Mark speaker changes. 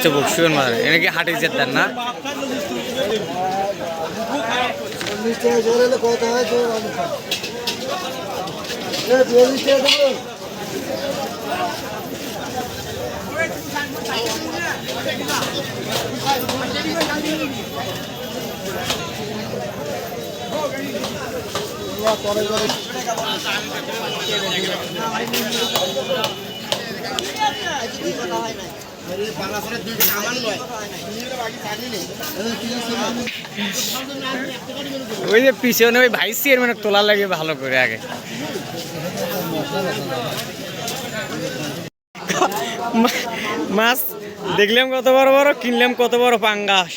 Speaker 1: তো বকশিগঞ্জ বাজার এনে কি হাটে যেতেন না? ওই যে পিছনে ওই ভাইস চেয়ারম্যান তোলা লাগে ভালো করে আগে। মাছ দেখলাম কত বড় বড়, কিনলাম কত বড় পাঙ্গাস।